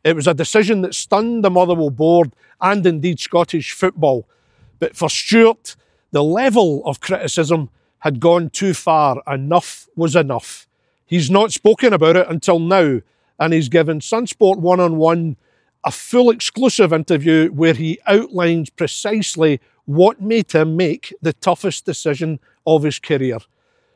It was a decision that stunned the Motherwell board and indeed Scottish football. But for Stuart, the level of criticism had gone too far. Enough was enough. He's not spoken about it until now, and he's given Sunsport One-on-One a full exclusive interview where he outlines precisely what made him make the toughest decision of his career.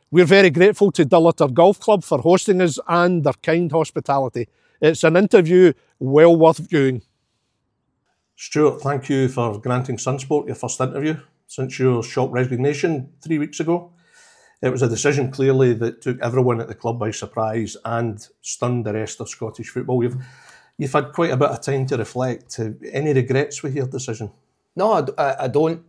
We're very grateful to Dullator Golf Club for hosting us and their kind hospitality. It's an interview well worth viewing. Stuart, thank you for granting Sunsport your first interview since your shock resignation 3 weeks ago. It was a decision clearly that took everyone at the club by surprise and stunned the rest of Scottish football. You've had quite a bit of time to reflect. Any regrets with your decision? No, I don't.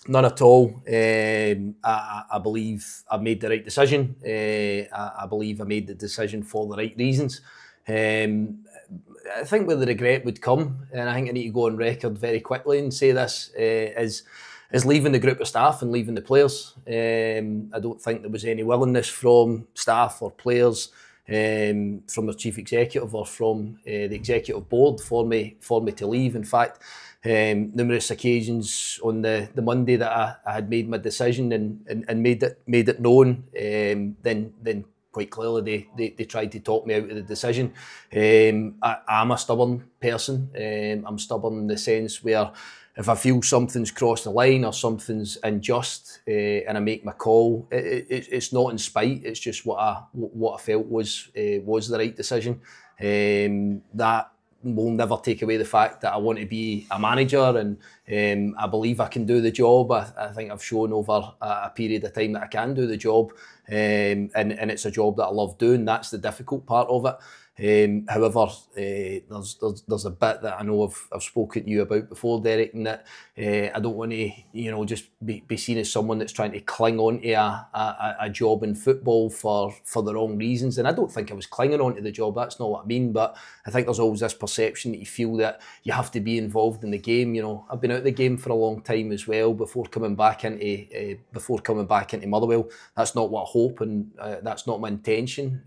None at all. I believe I've made the right decision. I believe I made the decision for the right reasons. I think where the regret would come, and I think I need to go on record very quickly and say this, is leaving the group of staff and leaving the players. I don't think there was any willingness from staff or players, from the chief executive or from the executive board for me to leave. In fact, numerous occasions on the Monday that I had made my decision and made it known, then quite clearly they tried to talk me out of the decision. I'm a stubborn person. I'm stubborn in the sense where if I feel something's crossed the line or something's unjust and I make my call, it's not in spite. It's just what I felt was the right decision. That will never take away the fact that I want to be a manager and I believe I can do the job. I think I've shown over a period of time that I can do the job, and it's a job that I love doing. That's the difficult part of it. However, there's a bit that I know I've spoken to you about before, Derek, and that I don't want to, just be seen as someone that's trying to cling on to a job in football for the wrong reasons. And I don't think I was clinging on to the job. That's not what I mean. But I think there's always this perception that you feel that you have to be involved in the game. I've been out of the game for a long time as well before coming back into Motherwell. That's not what I hope, and that's not my intention.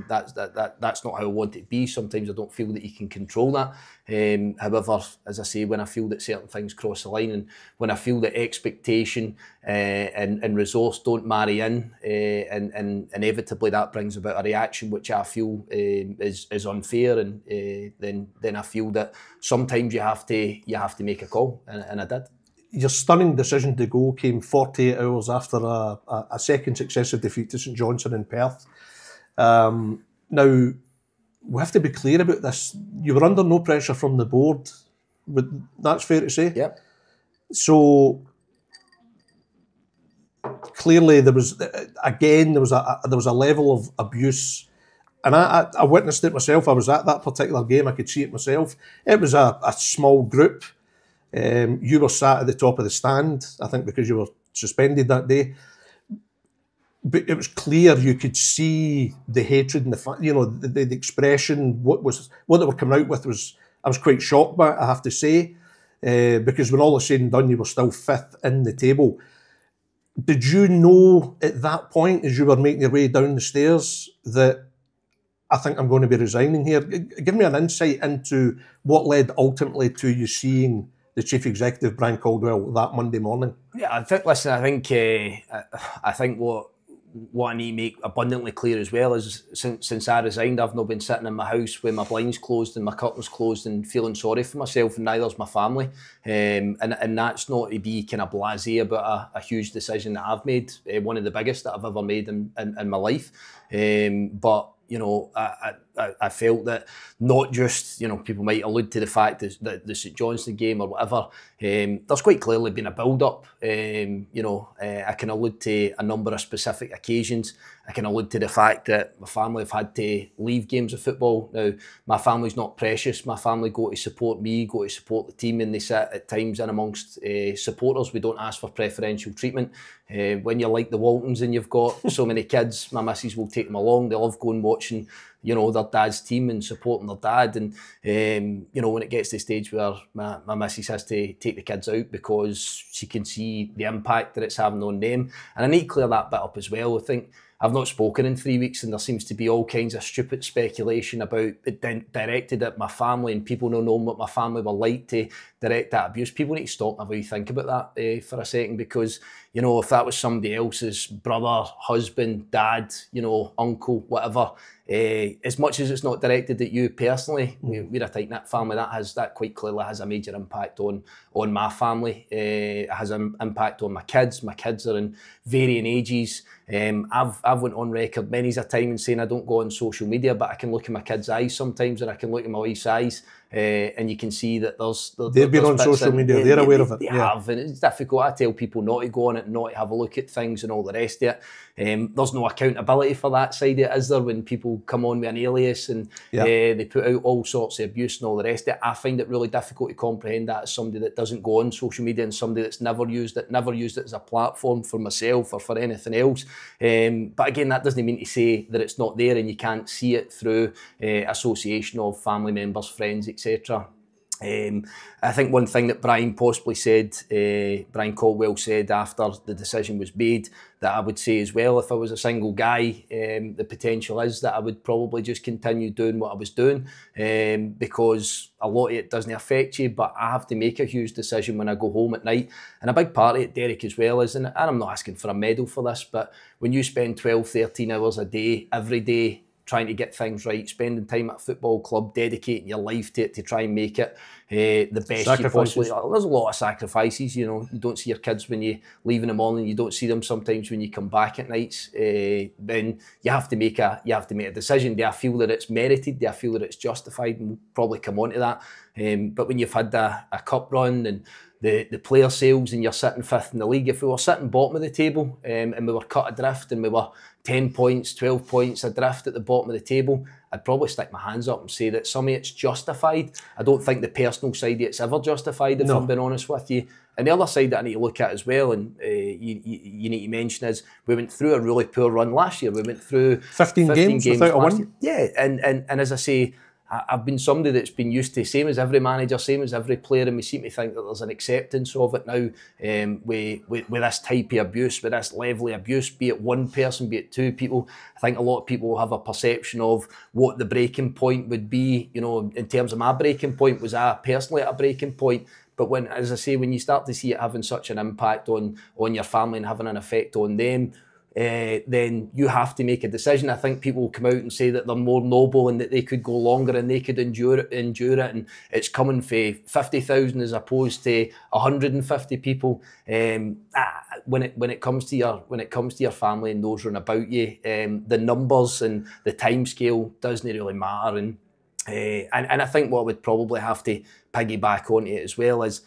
That's not how I want it to be. Sometimes I don't feel that you can control that. However, as I say, when I feel that certain things cross the line and when I feel that expectation and resource don't marry in, and inevitably that brings about a reaction which I feel is unfair, and then I feel that sometimes you have to make a call, and I did. Your stunning decision to go came 48 hours after a second successive defeat to St Johnstone in Perth. Now, we have to be clear about this. You were under no pressure from the board. That's fair to say? Yeah. So, clearly there was a level of abuse. And I witnessed it myself. I was at that particular game. I could see it myself. It was a small group. You were sat at the top of the stand, I think because you were suspended that day. But it was clear you could see the hatred and the expression. What they were coming out with I was quite shocked by it, I have to say, because when all is said and done, you were still fifth in the table. Did you know at that point, as you were making your way down the stairs, that I think I'm going to be resigning here? Give me an insight into what led ultimately to you seeing the chief executive, Brian Caldwell, that Monday morning. Yeah, I think what I need to make abundantly clear as well is since I resigned, I've not been sitting in my house with my blinds closed and my curtains closed and feeling sorry for myself, and neither's my family. And that's not to be kind of blasé about a huge decision that I've made, one of the biggest that I've ever made in my life. But I felt that not just, people might allude to the fact that the St Johnstone game or whatever, there's quite clearly been a build-up. I can allude to a number of specific occasions. I can allude to the fact that my family have had to leave games of football. Now, my family's not precious. My family go to support me, go to support the team, and they sit at times in amongst supporters. We don't ask for preferential treatment. When you're like the Waltons and you've got so many kids, my missus will take them along. They love going watching, their dad's team and supporting their dad. And, when it gets to the stage where my missus has to take the kids out because she can see the impact that it's having on them. And I need to clear that bit up as well. I think I've not spoken in 3 weeks, and there seems to be all kinds of stupid speculation about it directed at my family, and people not knowing what my family were like to direct that abuse. People need to stop and have a think about that for a second, because, you know, if that was somebody else's brother, husband, dad, you know, uncle, whatever, as much as it's not directed at you personally, we're a tight-knit family, that quite clearly has a major impact on my family. It has an impact on my kids. My kids are in varying ages. I've went on record many a time in saying I don't go on social media, but I can look in my kids' eyes sometimes, and I can look in my wife's eyes, and you can see that they've been on social media, they're aware of it. They have, and it's difficult. I tell people not to go on it, not to have a look at things and all the rest of it. There's no accountability for that side of it, is there, when people come on with an alias and they put out all sorts of abuse and all the rest of it. I find it really difficult to comprehend that as somebody that doesn't go on social media, and somebody that's never used it as a platform for myself or for anything else. But again, that doesn't mean to say that it's not there and you can't see it through association of family members, friends, etc. I think one thing that Brian possibly said, Brian Caldwell said after the decision was made, that I would say as well, if I was a single guy, the potential is that I would probably just continue doing what I was doing, because a lot of it doesn't affect you, but I have to make a huge decision when I go home at night. And a big part of it, Derek, as well, is, and I'm not asking for a medal for this, but when you spend 12, 13 hours a day, every day, trying to get things right, spending time at a football club, dedicating your life to it to try and make it the best you possibly are. There's a lot of sacrifices, you know. You don't see your kids when you leave in the morning, you don't see them sometimes when you come back at nights. Then you have to make a decision. Do I feel that it's merited? Do I feel that it's justified? And we'll probably come on to that. But when you've had a cup run and the player sales and you're sitting fifth in the league, if we were sitting bottom of the table and we were cut adrift and we were 10 points, 12 points adrift at the bottom of the table, I'd probably stick my hands up and say that some of it's justified. I don't think the personal side of it's ever justified, if I'm being honest with you. And the other side that I need to look at as well, and you need to mention, is we went through a really poor run last year. We went through 15 games without a win. Yeah, and as I say, I've been somebody that's been used to, same as every manager, same as every player, and we seem to think that there's an acceptance of it now with this type of abuse, with this level of abuse, be it one person, be it two people. I think a lot of people have a perception of what the breaking point would be. You know, in terms of my breaking point, was I personally at a breaking point? But when, as I say, when you start to see it having such an impact on your family and having an effect on them, then you have to make a decision. I think people will come out and say that they're more noble and that they could go longer and they could endure it, and it's coming for 50,000 as opposed to 150 people. When it comes to your family and those around about you, the numbers and the time scale doesn't really matter. And I think what I would probably have to piggyback onto it as well is,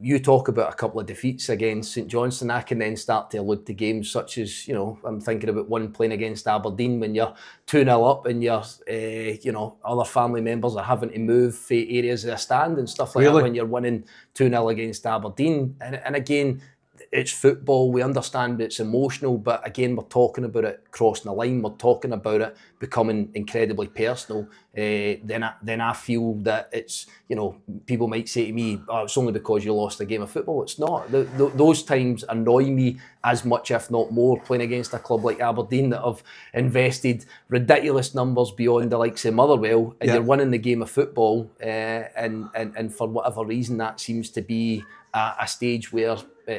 you talk about a couple of defeats against St Johnstone. I can then start to allude to games such as, you know, I'm thinking about one playing against Aberdeen when you're 2-0 up and your, you know, other family members are having to move for areas of the stand and stuff like that when you're winning 2-0 against Aberdeen. And again, it's football, we understand it's emotional, but again, we're talking about it crossing the line, we're talking about it becoming incredibly personal. Then I feel that it's, you know, people might say to me, oh, it's only because you lost a game of football. It's not. Those times annoy me as much, if not more, playing against a club like Aberdeen that have invested ridiculous numbers beyond the likes of Motherwell, and you're winning the game of football, and for whatever reason that seems to be a stage where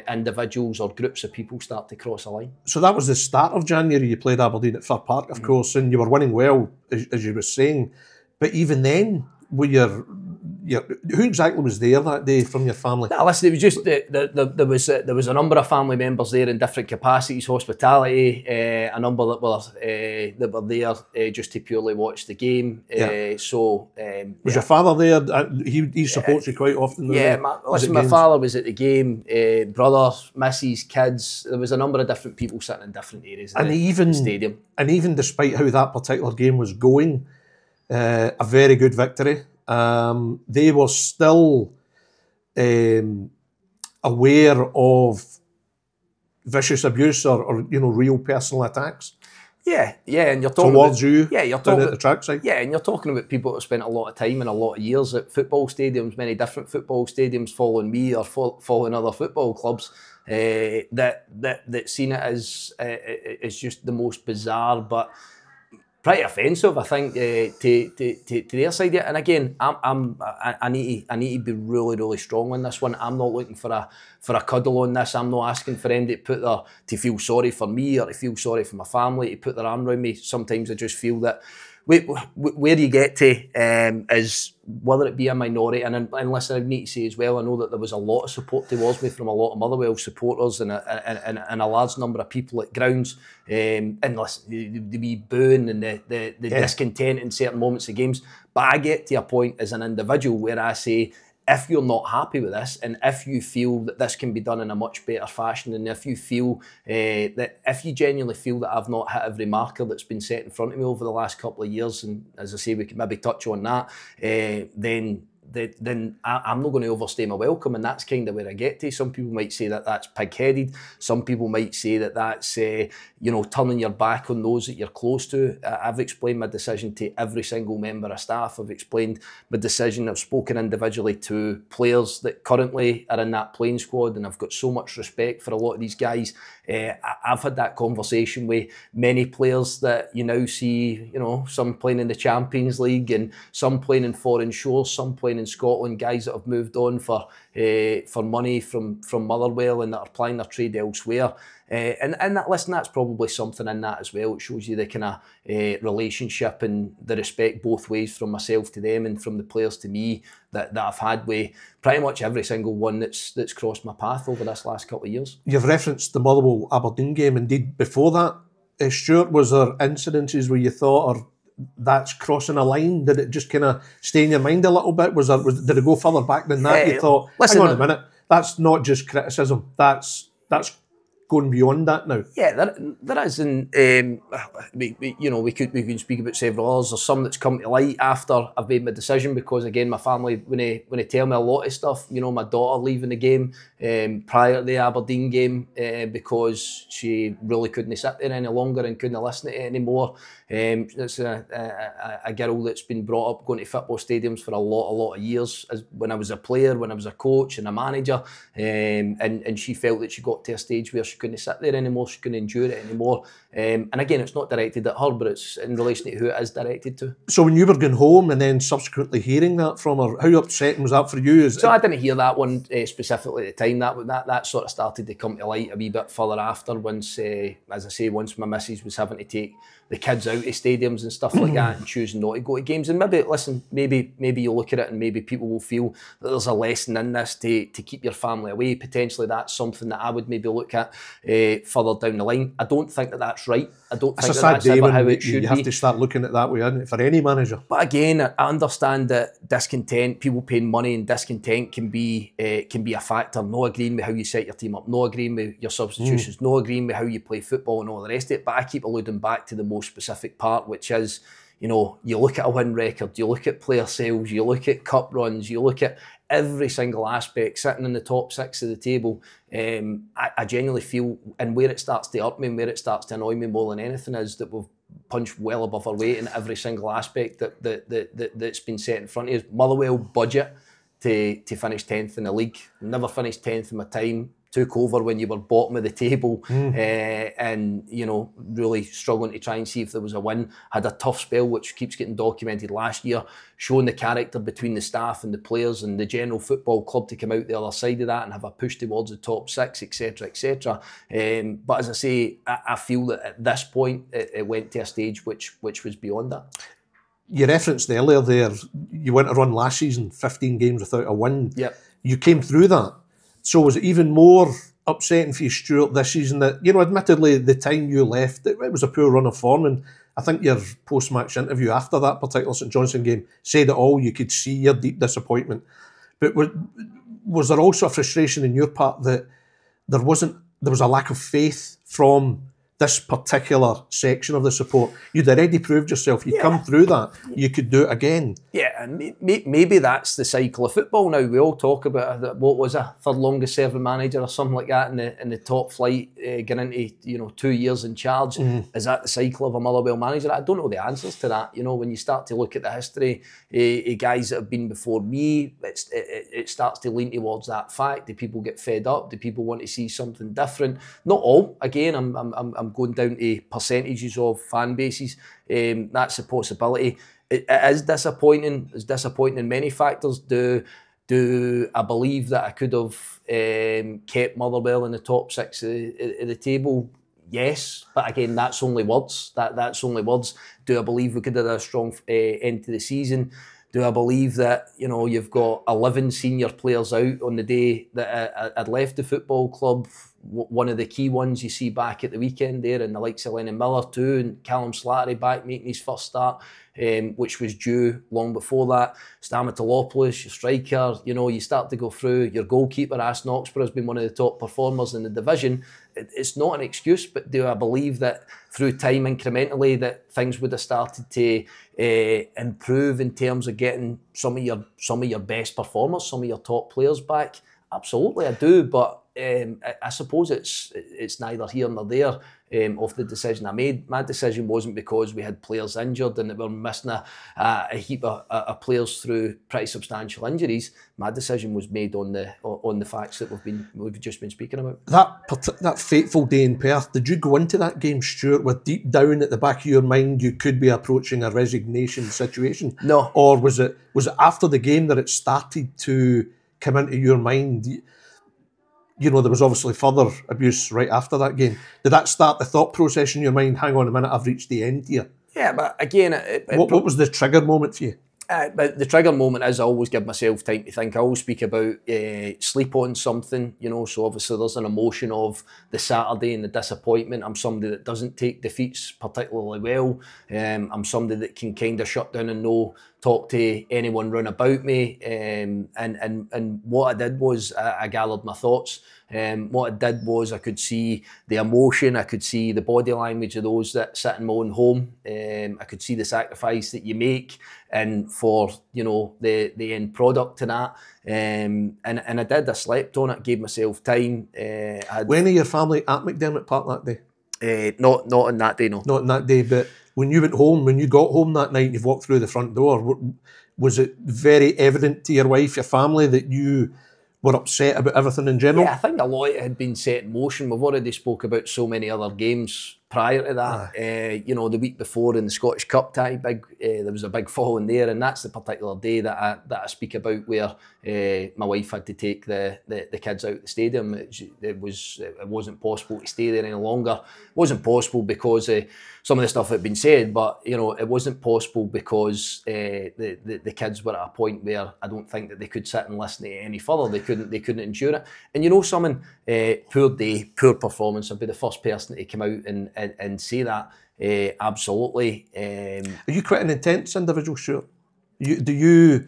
individuals or groups of people start to cross a line. So that was the start of January. You played Aberdeen at Fir Park, of course, and you were winning well, as you were saying. But even then, who exactly was there that day from your family? No, listen, it was just there was a number of family members there in different capacities, hospitality, a number that were there just to purely watch the game. Was your father there? He supports you quite often. My father was at the game. Brothers, missus, kids. There was a number of different people sitting in different areas of the stadium. And even despite how that particular game was going, a very good victory. They were still aware of vicious abuse or you know, real personal attacks. Yeah, and you're talking towards about, you. Yeah, you're talking at the trackside. Yeah, and you're talking about people that have spent a lot of time and a lot of years at football stadiums, many different football stadiums, following me or following other football clubs. that seen it as just the most bizarre, but pretty offensive, I think, to their side. And again, I need to be really strong on this one. I'm not looking for a cuddle on this. I'm not asking for them to feel sorry for me or to feel sorry for my family, to put their arm around me. Sometimes I just feel that where you get to is whether it be a minority, and listen, I need to say as well, I know that there was a lot of support towards me from a lot of Motherwell supporters and a large number of people at grounds, and listen, the wee booing and the discontent in certain moments of games. But I get to a point as an individual where I say, if you're not happy with this, and if you feel that this can be done in a much better fashion, and if you feel if you genuinely feel that I've not hit every marker that's been set in front of me over the last couple of years, and as I say, we can maybe touch on that, then I'm not going to overstay my welcome, and that's kind of where I get to. Some people might say that that's pig-headed. Some people might say that that's turning your back on those that you're close to. I've explained my decision to every single member of staff. I've explained my decision. I've spoken individually to players that currently are in that playing squad, and I've got so much respect for a lot of these guys. I've had that conversation with many players that you now see, some playing in the Champions League and some playing in foreign shores, some playing in Scotland, guys that have moved on for money from Motherwell and that are plying their trade elsewhere. And listen, that's probably something in that as well. It shows you the kind of relationship and the respect both ways from myself to them and from the players to me that I've had with pretty much every single one that's crossed my path over this last couple of years. You've referenced the Motherwell Aberdeen game. Indeed, before that, Stuart, was there incidences where you thought, or that's crossing a line? Did it just kind of stay in your mind a little bit? Did it go further back than that? You thought, listen, hang on a minute, that's not just criticism. That's going beyond that now. Yeah, there is, and we can speak about several others. There's some that's come to light after I've made my decision, because again, my family, when they tell me a lot of stuff, my daughter leaving the game prior to the Aberdeen game because she really couldn't sit there any longer and couldn't listen to it anymore. It's a girl that's been brought up going to football stadiums for a lot of years, when I was a player, when I was a coach and a manager, and she felt that she got to a stage where she couldn't sit there anymore, she couldn't endure it anymore. And again, it's not directed at her, but it's in relation to who it is directed to. So when you were going home and then subsequently hearing that from her, how upsetting was that for you? I didn't hear that one specifically at the time. That sort of started to come to light a wee bit further after, once, as I say, once my missus was having to take the kids out of stadiums and stuff like that and choosing not to go to games. And maybe you look at it and maybe people will feel that there's a lesson in this to keep your family away. Potentially that's something that I would maybe look at further down the line. I don't think that that's right. I don't think that's ever how it should be. You have to start looking at that way, isn't it, for any manager? But again, I understand that discontent, people paying money, and discontent can be a factor. No agreeing with how you set your team up, no agreeing with your substitutions, no agreeing with how you play football and all the rest of it. But I keep alluding back to the most specific part, which is, you look at a win record, you look at player sales, you look at cup runs, you look at every single aspect sitting in the top six of the table. I genuinely feel, and where it starts to hurt me and where it starts to annoy me more than anything, is that we've punched well above our weight in every single aspect that's been set in front of us. Motherwell budget to finish 10th in the league. Never finished 10th in my time. Took over when you were bottom of the table, and really struggling to try and see if there was a win. Had a tough spell, which keeps getting documented last year, showing the character between the staff and the players and the general football club to come out the other side of that and have a push towards the top six, etc., etc. But as I say, I feel that at this point it went to a stage which was beyond that. You referenced earlier there, you went to run last season, 15 games without a win. Yep. You came through that. So was it even more upsetting for you, Stuart, this season that, admittedly, the time you left, it was a poor run of form, and I think your post-match interview after that particular St Johnstone game said it all. You could see your deep disappointment. But was there also a frustration in your part that there was a lack of faith from this particular section of the support. You'd already proved yourself. You'd come through that. You could do it again. Yeah, and maybe that's the cycle of football now. We all talk about what was a third longest serving manager or something like that in the top flight, getting into 2 years in charge. Is that the cycle of a Motherwell manager? I don't know the answers to that. When you start to look at the history of guys that have been before me, it starts to lean towards that fact. Do people get fed up? Do people want to see something different? Not all. Again, I'm going down to percentages of fan bases. That's a possibility. It is disappointing. It's disappointing in many factors. Do I believe that I could have kept Motherwell in the top 6 of the table? Yes, but again, that's only words. That's only words. Do I believe we could have had a strong end to the season? Do I believe that you've got 11 senior players out on the day that I'd left the football club? One of the key ones you see back at the weekend there, and the likes of Lennon Miller too, and Callum Slattery back making his first start, which was due long before that. Stamatolopoulos, your striker, you start to go through. Your goalkeeper, Ash Knoxborough, has been one of the top performers in the division. It's not an excuse, but do I believe that through time incrementally that things would have started to improve in terms of getting some of your best performers, some of your top players back? Absolutely, I do, but I suppose it's neither here nor there of the decision I made. My decision wasn't because we had players injured and that we were missing a heap of players through pretty substantial injuries. My decision was made on the facts that we've just been speaking about. That fateful day in Perth, did you go into that game, Stuart, with deep down at the back of your mind you could be approaching a resignation situation? No. Or was it after the game that it started to come into your mind? There was obviously further abuse right after that game. Did that start the thought process in your mind? Hang on a minute, I've reached the end here. Yeah, but again, what was the trigger moment for you? But the trigger moment is I always give myself time to think. I always speak about sleep on something, so obviously there's an emotion of the Saturday and the disappointment. I'm somebody that doesn't take defeats particularly well. I'm somebody that can kind of shut down and no talk to anyone round about me. And what I did was I gathered my thoughts. What I did was I could see the emotion, I could see the body language of those that sit in my own home. I could see the sacrifice that you make and for the end product to that. And I did. I slept on it, gave myself time. When are your family at McDermott Park that day? Not on that day, no. Not on that day, but when you went home, when you got home that night and you've walked through the front door, was it very evident to your wife, your family, that you were upset about everything in general? Yeah, I think a lot of it had been set in motion. We've already spoke about so many other games prior to that. The week before in the Scottish Cup tie, there was a big following there, and that's the particular day that I speak about where my wife had to take the kids out of the stadium. It wasn't possible to stay there any longer. It wasn't possible because some of the stuff had been said, but it wasn't possible because the kids were at a point where I don't think that they could sit and listen to it any further. They couldn't endure it. And something, poor day, poor performance. I'd be the first person to come out and say that. Absolutely. Are you quite an intense individual, Stuart? Do you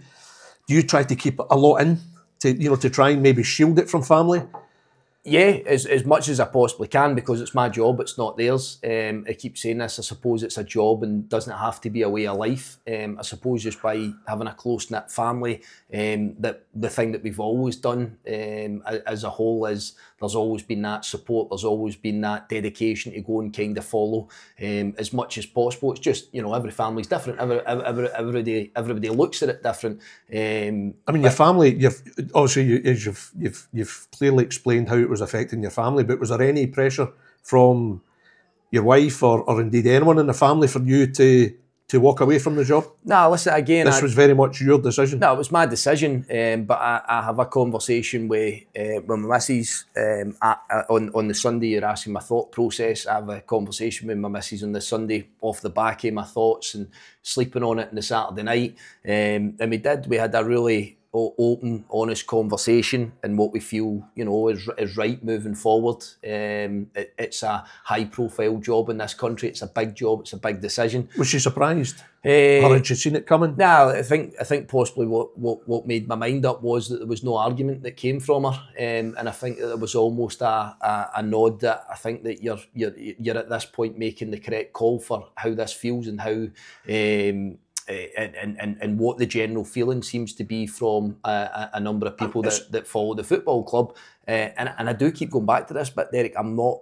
try to keep a lot in to try and maybe shield it from family? Yeah, as much as I possibly can, because it's my job, it's not theirs. I keep saying this, I suppose it's a job and doesn't have to be a way of life. I suppose just by having a close-knit family, that the thing that we've always done as a whole is there's always been that support, there's always been that dedication to go and kind of follow as much as possible. It's just, every family's different, everybody looks at it different. Your family, you've clearly explained how it was affecting your family, but was there any pressure from your wife or indeed anyone in the family for you to walk away from the job? No, listen, again... This was very much your decision. No, it was my decision, but I have a conversation with my missus on the Sunday. You're asking my thought process. I have a conversation with my missus on the Sunday off the back of my thoughts and sleeping on it on the Saturday night. And we had a really open, honest conversation and what we feel, you know, is right moving forward. It's a high-profile job in this country. It's a big job. It's a big decision. Was she surprised? Or had she seen it coming? No, I think possibly what made my mind up was that there was no argument that came from her, and I think that there was almost a nod that I think that you're at this point making the correct call for how this feels and how. And what the general feeling seems to be from a number of people that follow the football club, and I do keep going back to this, but Derek, I'm not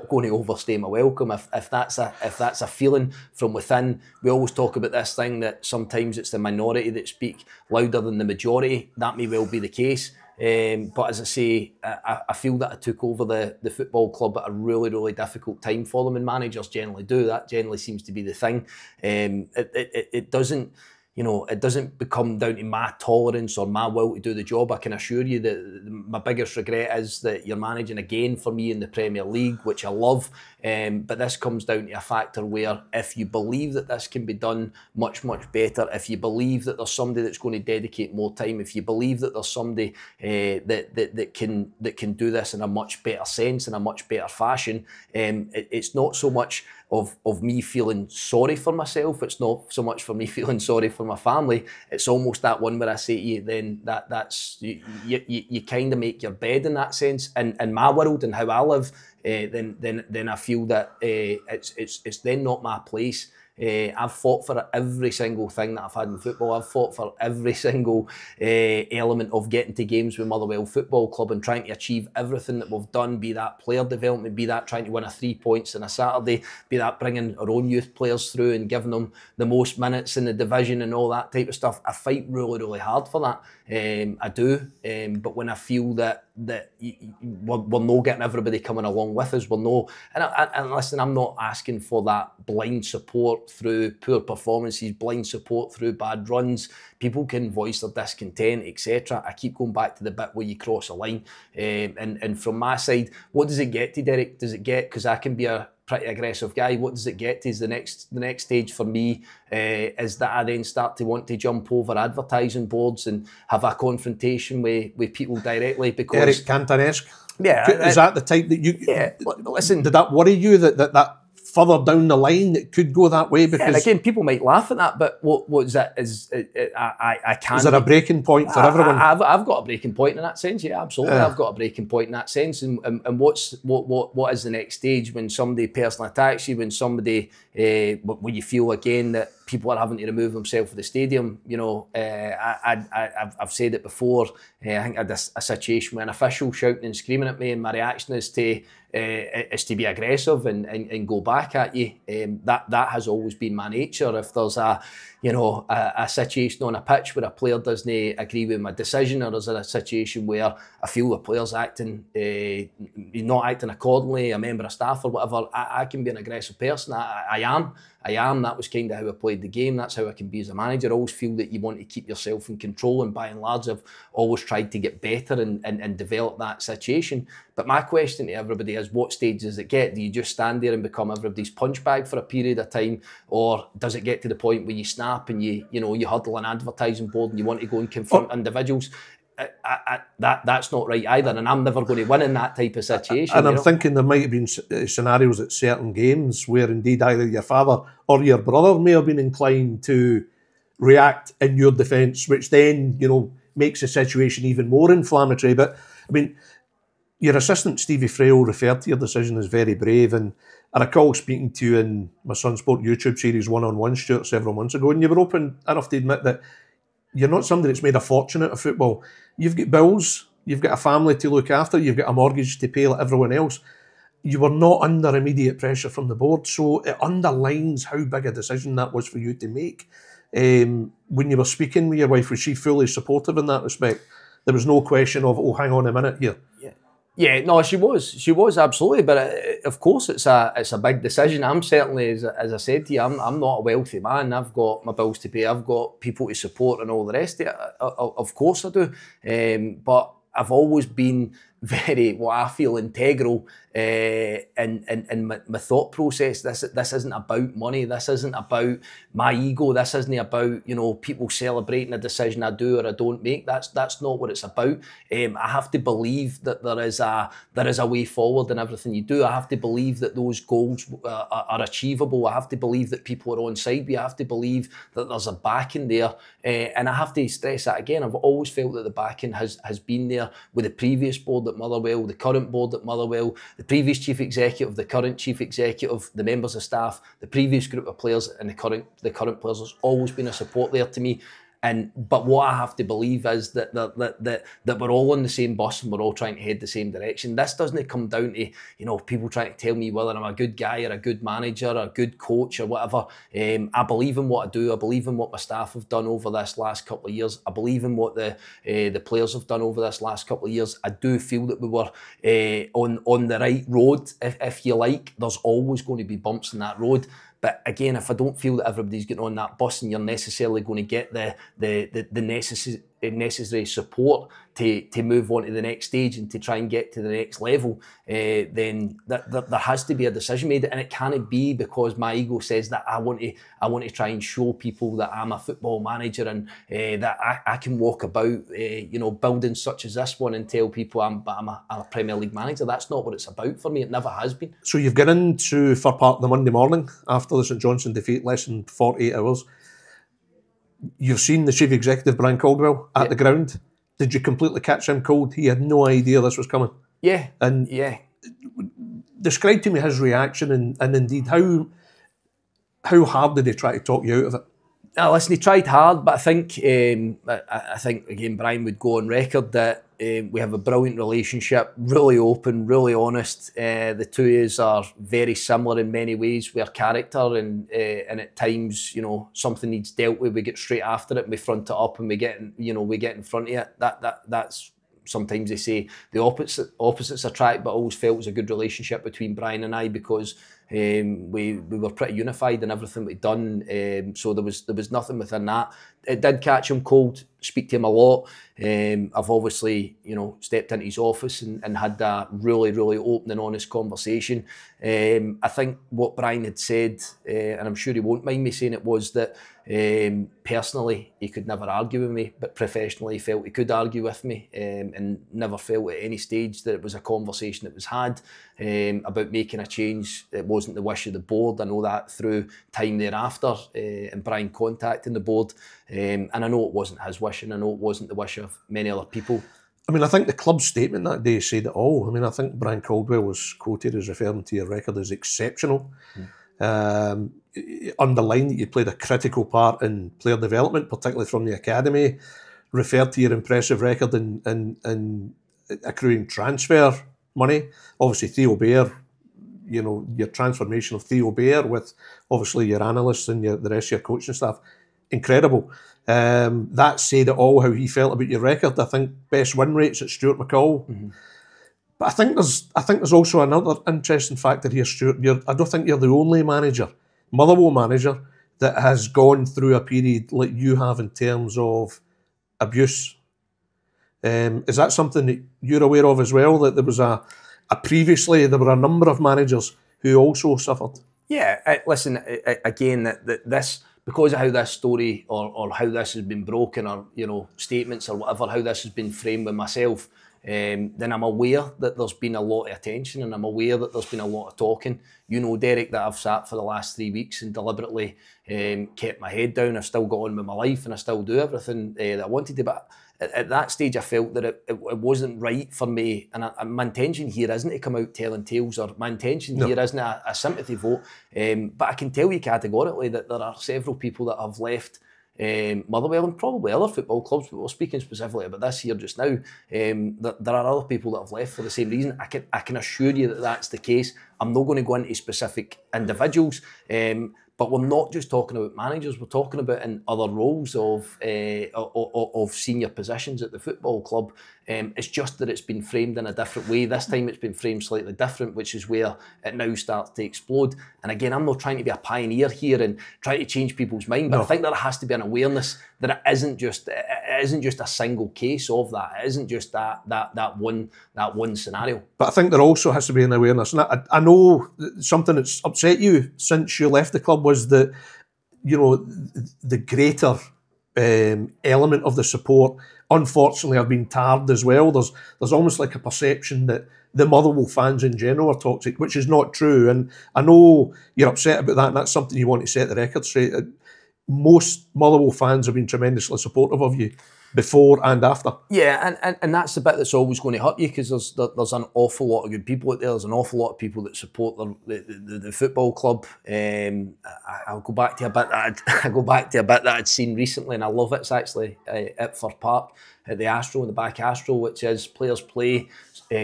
going to overstay my welcome. If that's a feeling from within, we always talk about this thing that sometimes it's the minority that speak louder than the majority. That may well be the case. But as I say, I feel that I took over the football club at a really, really difficult time for them, and managers generally do. That generally seems to be the thing. It doesn't, you know, it doesn't become down to my tolerance or my will to do the job. I can assure you that my biggest regret is that you're managing again for me in the Premier League, which I love. But this comes down to a factor where if you believe that this can be done much, much better, if you believe that there's somebody that's going to dedicate more time, if you believe that there's somebody that can do this in a much better sense, in a much better fashion, it's not so much of me feeling sorry for myself. It's not so much for me feeling sorry for my family. It's almost that one where I say to you, then that's you kind of make your bed in that sense. And in my world and how I live, then I feel that it's then not my place. I've fought for every single thing that I've had in football. I've fought for every single element of getting to games with Motherwell Football Club and trying to achieve everything that we've done, be that player development, be that trying to win 3 points on a Saturday, be that bringing our own youth players through and giving them the most minutes in the division and all that type of stuff. I fight really, really hard for that. I do. But when I feel that we're not getting everybody coming along with us, we're not, and listen, I'm not asking for that blind support through poor performances, blind support through bad runs. People can voice their discontent, etc. I keep going back to the bit where you cross a line. And from my side, what does it get to, Derek? Does it get, because I can be a pretty aggressive guy, what does it get to? Is the next stage for me is that I then start to want to jump over advertising boards and have a confrontation with people directly, because Eric Cantona-esque. Yeah, is that the type that you? Yeah, listen. Did that worry you that further down the line it could go that way? Because and again, people might laugh at that, but what is that? I can't. Is there a breaking point for everyone? I've got a breaking point in that sense. Yeah, absolutely. I've got a breaking point in that sense. And what is the next stage when somebody personally attacks you? When somebody when you feel again that people are having to remove themselves from the stadium? You know, I've said it before. I think I had a situation with an official shouting and screaming at me, and my reaction is to be aggressive and go back at you. That has always been my nature. If there's a situation on a pitch where a player doesn't agree with my decision, or there's a situation where I feel the player's not acting accordingly, a member of staff or whatever, I can be an aggressive person. I am. That was kind of how I played the game. That's how I can be as a manager. I always feel that you want to keep yourself in control, and by and large I've always tried to get better and develop that situation. But my question to everybody is, what stage does it get? Do you just stand there and become everybody's punch bag for a period of time, or does it get to the point where you snap and you huddle an advertising board and you want to go and confront individuals? That's not right either, and I'm never going to win in that type of situation. And I'm thinking there might have been scenarios at certain games where indeed either your father or your brother may have been inclined to react in your defence, which then, makes the situation even more inflammatory. But I mean, your assistant Stevie Frail referred to your decision as very brave, and I recall speaking to you in my Sun Sport YouTube series One-on-One, Stuart, several months ago, and you were open enough to admit that you're not somebody that's made a fortune out of football. You've got bills, you've got a family to look after, you've got a mortgage to pay like everyone else. You were not under immediate pressure from the board, so it underlines how big a decision that was for you to make. When you were speaking with your wife, was she fully supportive in that respect? There was no question of, oh, hang on a minute here. Yeah, no, she was absolutely. But of course, it's a big decision. I'm certainly, as I said to you, I'm not a wealthy man. I've got my bills to pay. I've got people to support and all the rest of it. Of course I do. But I've always been very, what I feel, integral in my thought process. This isn't about money. This isn't about my ego. This isn't about, you know, people celebrating a decision I do or I don't make. That's not what it's about. I have to believe that there is a way forward in everything you do. I have to believe that those goals are achievable. I have to believe that people are on side. We have to believe that there's a backing there, and I have to stress that again. I've always felt that the backing has been there with the previous board at Motherwell, the current board at Motherwell, the previous chief executive, the current chief executive, the members of staff, the previous group of players, and the current players. There's always been a support there to me. But what I have to believe is that we're all on the same bus and we're all trying to head the same direction. This doesn't come down to, you know, people trying to tell me whether I'm a good guy or a good manager or a good coach or whatever. I believe in what I do. I believe in what my staff have done over this last couple of years. I believe in what the players have done over this last couple of years. I do feel that we were on the right road, if you like. There's always going to be bumps in that road. But again, if I don't feel that everybody's getting on that bus and you're necessarily going to get the necessary support to move on to the next stage and to try and get to the next level, then there has to be a decision made, and it can't be because my ego says that I want to try and show people that I'm a football manager and that I can walk about you know, buildings such as this one and tell people I'm a Premier League manager. That's not what it's about for me. It never has been. So you've got into Fir Park the Monday morning after the St Johnstone defeat, less than 48 hours. You've seen the chief executive, Brian Caldwell, at the ground. Did you completely catch him cold? He had no idea this was coming. Yeah. And describe to me his reaction and indeed how hard did he try to talk you out of it? Listen, he tried hard, but I think again, Brian would go on record that we have a brilliant relationship, really open, really honest. The two of us are very similar in many ways. We're character, and at times, you know, something needs dealt with, we get straight after it, and we front it up, and we get in front of it. That's sometimes they say the opposites attract, but I always felt it was a good relationship between Brian and I because we were pretty unified in everything we'd done. So there was nothing within that. It did catch him cold. Speak to him a lot. I've obviously, you know, stepped into his office and had that really, really open and honest conversation. I think what Brian had said, and I'm sure he won't mind me saying it, was that personally he could never argue with me, but professionally he felt he could argue with me, and never felt at any stage that it was a conversation that was had about making a change. It wasn't the wish of the board. I know that through time thereafter, and Brian contacting the board, and I know it wasn't his wish, and I know it wasn't the wish of many other people. I mean, I think the club's statement that day said it all. I mean, I think Brian Caldwell was quoted as referring to your record as exceptional. Underlined that you played a critical part in player development, particularly from the academy. Referred to your impressive record in accruing transfer money. Obviously, Theo Bair, you know, your transformation of Theo Bair with obviously your analysts and the rest of your coaching staff. Incredible. That said it all, how he felt about your record. I think best win rates at Stuart McCall. But I think there's also another interesting factor here, Stuart. I don't think you're the only manager, Motherwell manager, that has gone through a period like you have in terms of abuse. Is that something that you're aware of as well? That there was previously there were a number of managers who also suffered. Yeah, listen, again, that this, because of how this story or how this has been broken, or, you know, statements or whatever, how this has been framed with myself, then I'm aware that there's been a lot of attention, and I'm aware that there's been a lot of talking. You know, Derek, that I've sat for the last 3 weeks and deliberately kept my head down. I've still got on with my life and I still do everything that I wanted to, but at that stage I felt that it wasn't right for me, and my intention here isn't to come out telling tales, or my intention here isn't a sympathy vote, but I can tell you categorically that there are several people that have left Motherwell, and probably other football clubs, but we're speaking specifically about this here just now, that there are other people that have left for the same reason. I can assure you that that's the case. I'm not going to go into specific individuals, But we're not just talking about managers, we're talking about in other roles of senior positions at the football club. It's just that it's been framed in a different way. This time it's been framed slightly different, which is where it now starts to explode. And again, I'm not trying to be a pioneer here and try to change people's mind, but I think there has to be an awareness that it isn't just a single case of that. It isn't just that one scenario. But I think there also has to be an awareness. And I know something that's upset you since you left the club was that, you know, the greater element of the support, unfortunately, have been tarred as well. There's almost like a perception that the Motherwell fans in general are toxic, which is not true. And I know you're upset about that, and that's something you want to set the record straight. Most Motherwell fans have been tremendously supportive of you before and after. Yeah, and that's the bit that's always going to hurt you, because there's an awful lot of good people out there. There's an awful lot of people that support the football club. I'll go back to a bit that I'd seen recently, and I love it. It's actually at Fir Park at the Astro, in the back Astro, which is players play,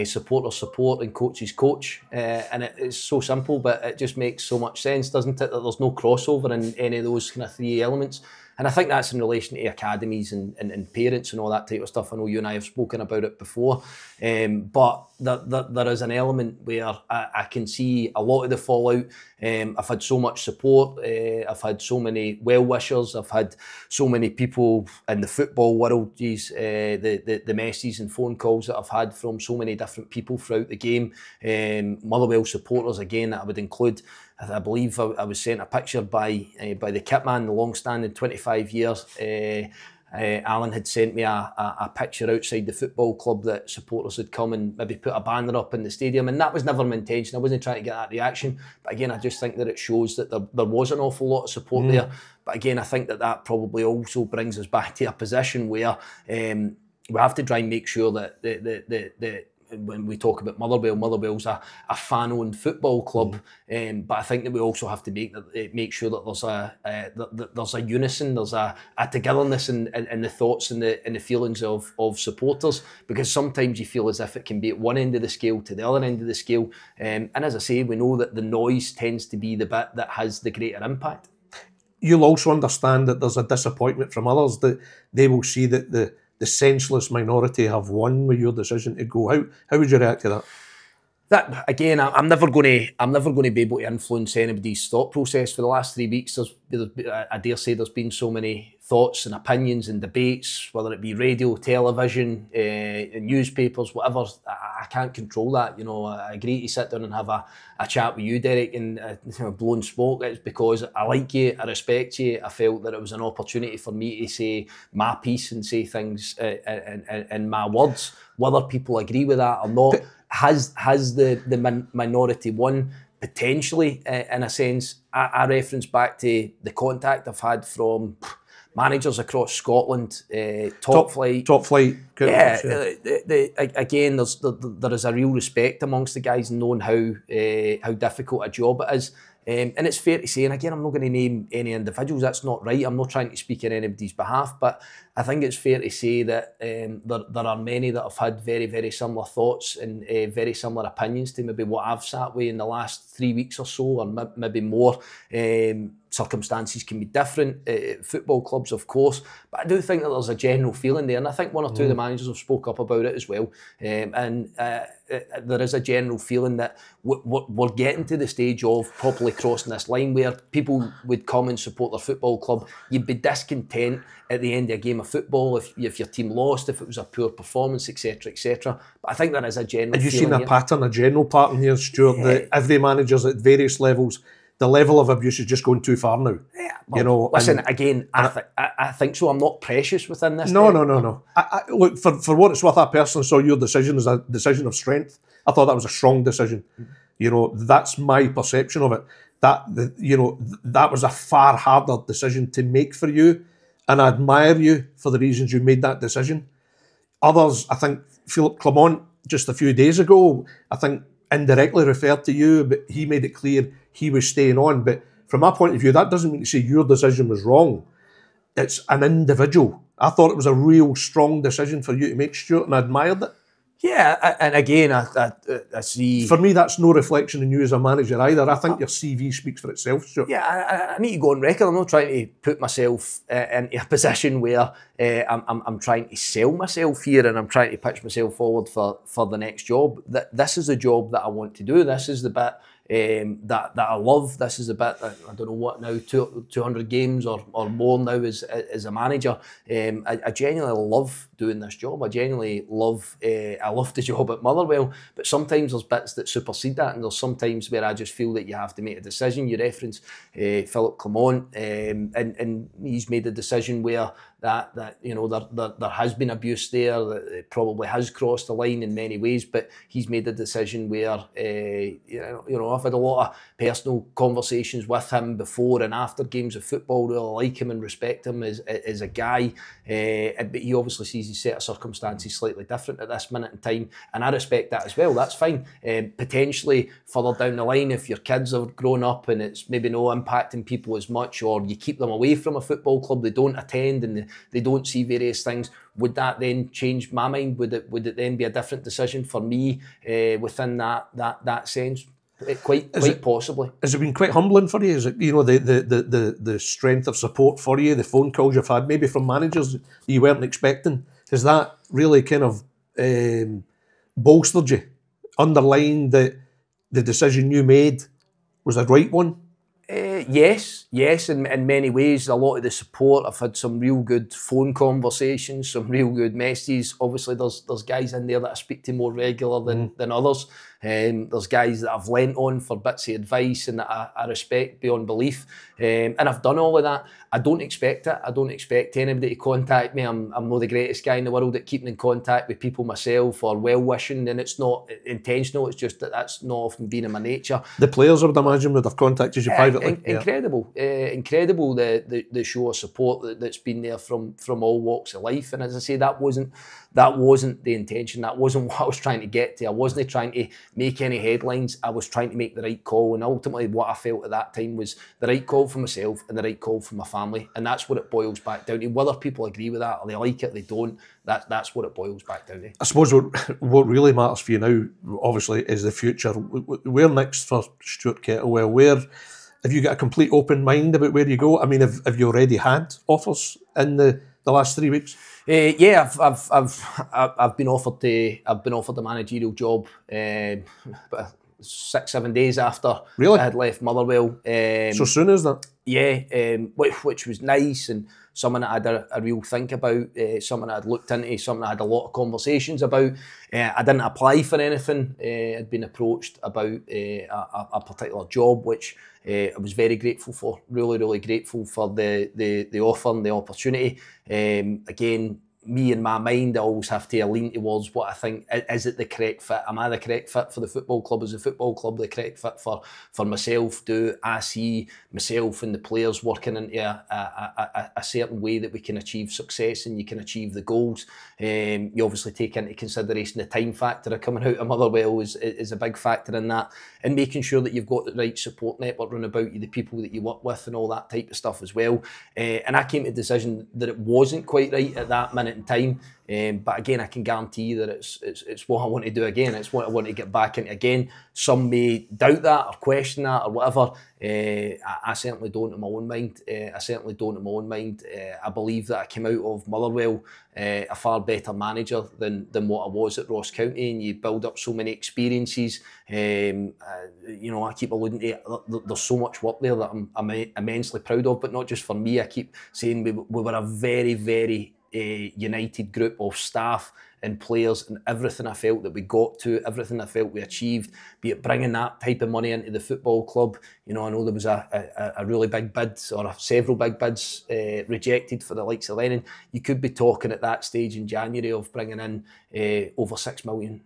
supporters support, and coaches coach. And it's so simple, but it just makes so much sense, doesn't it? That there's no crossover in any of those kind of three elements. And I think that's in relation to academies and parents and all that type of stuff. I know you and I have spoken about it before. But there is an element where I can see a lot of the fallout. I've had so much support. I've had so many well-wishers. I've had so many people in the football world. The messages and phone calls that I've had from so many different people throughout the game. Motherwell supporters, again, that I would include. I believe I was sent a picture by the kitman, the long-standing 25 years. Alan had sent me a picture outside the football club that supporters had come and maybe put a banner up in the stadium, and that was never my intention. I wasn't trying to get that reaction, but again, I just think that it shows that there was an awful lot of support there. But again, I think that probably also brings us back to a position where we have to try and make sure that when we talk about Motherwell's a fan-owned football club, but I think that we also have to make sure that there's a unison, there's a togetherness in the thoughts and the feelings of supporters, because sometimes you feel as if it can be at one end of the scale to the other end of the scale, and as I say, we know that the noise tends to be the bit that has the greater impact. You'll also understand that there's a disappointment from others, that they will see that the senseless minority have won with your decision to go. How would you react to that? That again, I'm never going to be able to influence anybody's thought process. For the last 3 weeks, I dare say there's been so many thoughts and opinions and debates, whether it be radio, television, newspapers, whatever. I can't control that. You know, I agree to sit down and have a chat with you, Derek, and blowing smoke. It's because I like you, I respect you. I felt that it was an opportunity for me to say my piece and say things in my words. Whether people agree with that or not, has the minority won? Potentially, in a sense. I reference back to the contact I've had from managers across Scotland, top flight. Yeah, again, there is a real respect amongst the guys, knowing how difficult a job it is. And it's fair to say, and again, I'm not going to name any individuals, that's not right, I'm not trying to speak on anybody's behalf, but I think it's fair to say that there are many that have had very, very similar thoughts and very similar opinions to maybe what I've sat with in the last 3 weeks or so, or maybe more. Circumstances can be different, football clubs of course, but I do think that there's a general feeling there, and I think one or two of the managers have spoke up about it as well, and there is a general feeling that we're getting to the stage of properly crossing this line where people would come and support their football club. You'd be discontent at the end of a game of football if your team lost, if it was a poor performance, etc, etc. But I think there is a general Have you seen a general pattern here, Stuart, that every manager's at various levels, the level of abuse is just going too far now? Yeah, well, listen, again, I think so. I'm not precious within this. No. Look, for what it's worth, I personally saw your decision as a decision of strength. I thought that was a strong decision. You know, that's my perception of it. That was a far harder decision to make for you, and I admire you for the reasons you made that decision. Others, I think Philip Clement, just a few days ago, I think indirectly referred to you, but he made it clear he was staying on. But from my point of view, that doesn't mean to say your decision was wrong. It's an individual. I thought it was a real strong decision for you to make, Stuart, and I admired it. Yeah, and again, I see. For me, that's no reflection on you as a manager either. I think your CV speaks for itself, Stuart. Yeah, I need to go on record. I'm not trying to put myself into a position where I'm trying to sell myself here, and I'm trying to pitch myself forward for the next job. This is a job that I want to do. This is the bit that I love. This is a bit, I don't know what now, 200 games or more now as a manager. I genuinely love doing this job. I genuinely love the job at Motherwell, but sometimes there's bits that supersede that, and there's sometimes where I just feel that you have to make a decision. You reference Philip Clement, and he's made a decision where that you know there has been abuse there, that it probably has crossed the line in many ways, but he's made a decision where you know, I've had a lot of personal conversations with him before and after games of football. Really like him and respect him as a guy, but he obviously sees his set of circumstances slightly different at this minute in time, and I respect that as well. That's fine. Potentially further down the line, if your kids have grown up and it's maybe no impacting people as much, or you keep them away from a football club, they don't attend and they don't see various things, would that then change my mind? Would it then be a different decision for me within that sense? Quite possibly. Has it been quite humbling for you? Is it, you know, the strength of support for you, the phone calls you've had, maybe from managers you weren't expecting? Has that really kind of bolstered you, underlined that the decision you made was a right one? Yes, in many ways. A lot of the support, I've had some real good phone conversations, some real good messages. Obviously, there's guys in there that I speak to more regular than others. There's guys that I've lent on for bits of advice and that I respect beyond belief. And I've done all of that. I don't expect it. I don't expect anybody to contact me. I'm not the greatest guy in the world at keeping in contact with people myself or well-wishing, and it's not intentional. It's just that's not often been in my nature. The players, I would imagine, would have contacted you privately. Incredible, incredible the show of support that's been there from all walks of life. And as I say, that wasn't the intention. That wasn't what I was trying to get to. I wasn't trying to make any headlines. I was trying to make the right call, and ultimately what I felt at that time was the right call for myself and the right call for my family, and that's what it boils back down to. Whether people agree with that or they like it, they don't, that's what it boils back down to. I suppose what really matters for you now, obviously, is the future. Where next for Stuart Kettlewell? Where have you got a complete open mind about where you go? I mean, have you already had offers in the last 3 weeks? Yeah, I've been offered a managerial job, but 6-7 days after really? I had left Motherwell. So soon as that? Yeah, which was nice, and something that I had a real think about, something I had looked into, something I had a lot of conversations about. I didn't apply for anything. I'd been approached about a particular job, which I was very grateful for. Really grateful for the offer and the opportunity. Again, me in my mind, I always have to lean towards what I think, is it the correct fit? Am I the correct fit for the football club? Is the football club the correct fit for myself? Do I see myself and the players working into a certain way that we can achieve success and you can achieve the goals? You obviously take into consideration the time factor of coming out of Motherwell is a big factor in that, and making sure that you've got the right support network run about you, the people that you work with and all that type of stuff as well. And I came to the decision that it wasn't quite right at that minute in time. But again, I can guarantee you that it's what I want to do again. It's what I want to get back into again. Some may doubt that or question that or whatever. I certainly don't in my own mind. I believe that I came out of Motherwell a far better manager than what I was at Ross County, and you build up so many experiences. You know, I keep alluding to there's so much work there that I'm immensely proud of, but not just for me. I keep saying we were a very united group of staff and players, and everything I felt that we got to, everything I felt we achieved, be it bringing that type of money into the football club. You know, I know there was a really big bid, or several big bids rejected for the likes of Lennon. You could be talking at that stage in January of bringing in over £6 million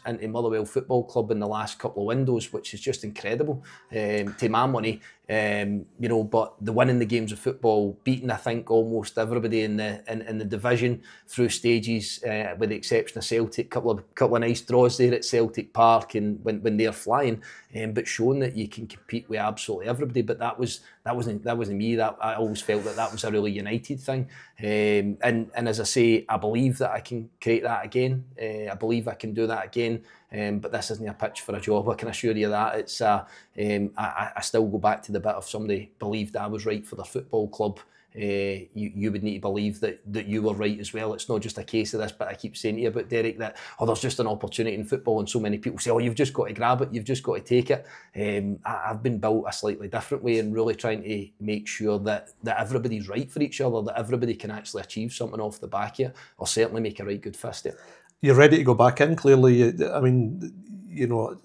into Motherwell Football Club in the last couple of windows, which is just incredible to my money. You know, but the winning the games of football, beating I think almost everybody in the division through stages, with with the exception of Celtic, couple of nice draws there at Celtic Park, and when they're flying, but showing that you can compete with absolutely everybody. But that wasn't me. That I always felt that was a really United thing, and as I say, I believe that I can create that again. I believe I can do that again. But this isn't a pitch for a job, I can assure you that. It's I still go back to the bit of somebody believed I was right for their football club. You would need to believe that you were right as well. It's not just a case of this, but I keep saying to you about Derek that, there's just an opportunity in football, and so many people say, you've just got to grab it, you've just got to take it. I've been built a slightly different way, and really trying to make sure that everybody's right for each other, that everybody can actually achieve something off the back of it, or certainly make a right good fist of it. You're ready to go back in, clearly. I mean, you know,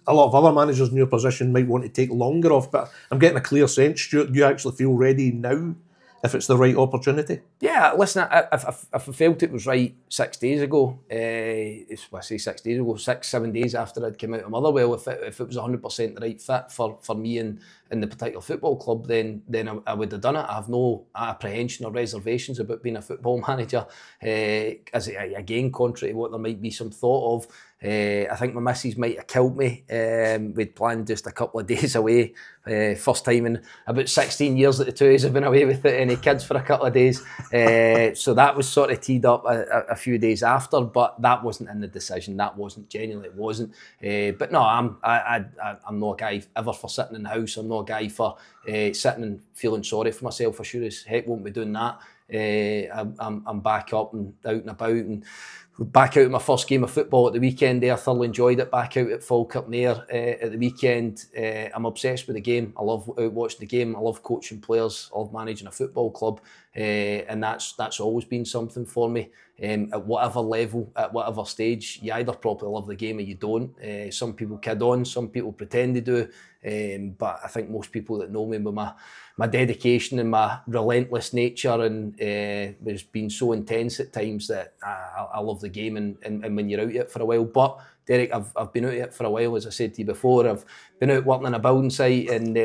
a lot of other managers in your position might want to take longer off, but I'm getting a clear sense, Stuart, you actually feel ready now if it's the right opportunity? Yeah, listen, if I felt it was right 6 days ago, I say 6 days ago, 6-7 days after I'd come out of Motherwell, if it was 100% the right fit for me and the particular football club, then I would have done it. I have no apprehension or reservations about being a football manager. Again, contrary to what there might be some thought of, I think my missus might have killed me. We'd planned just a couple of days away. First time in about 16 years that the two of us have been away with any kids for a couple of days. So that was sort of teed up a few days after, but that wasn't in the decision. That wasn't, genuinely it wasn't. But no, I'm not a guy ever for sitting in the house. I'm not a guy for sitting and feeling sorry for myself. I sure as heck won't be doing that. I'm back up and out and about, and back out of my first game of football at the weekend there. I thoroughly enjoyed it. Back out at Falkirk Nair at the weekend. I'm obsessed with the game. I love watching the game. I love coaching players. I love managing a football club. And that's always been something for me. At whatever level, at whatever stage, you either properly love the game or you don't. Some people kid on, some people pretend they do. But I think most people that know me with my dedication and my relentless nature and has been so intense at times that I love the game, and when you're out it for a while. But Derek, I've been out it for a while, as I said to you before. I've been out working in a building site and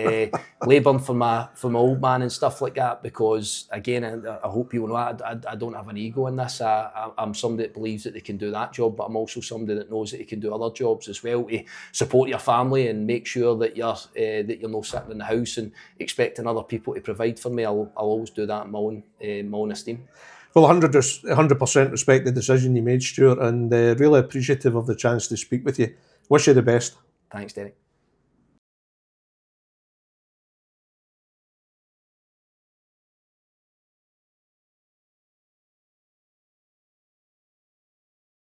labouring for my old man and stuff like that, because again, I hope people know I don't have an ego in this. I'm somebody that believes that they can do that job, but I'm also somebody that knows that they can do other jobs as well to support your family and make sure that you're not sitting in the house and expecting other people to provide for me. I'll always do that in my own esteem. Well, 100% respect the decision you made, Stuart, and really appreciative of the chance to speak with you. Wish you the best. Thanks, Derek.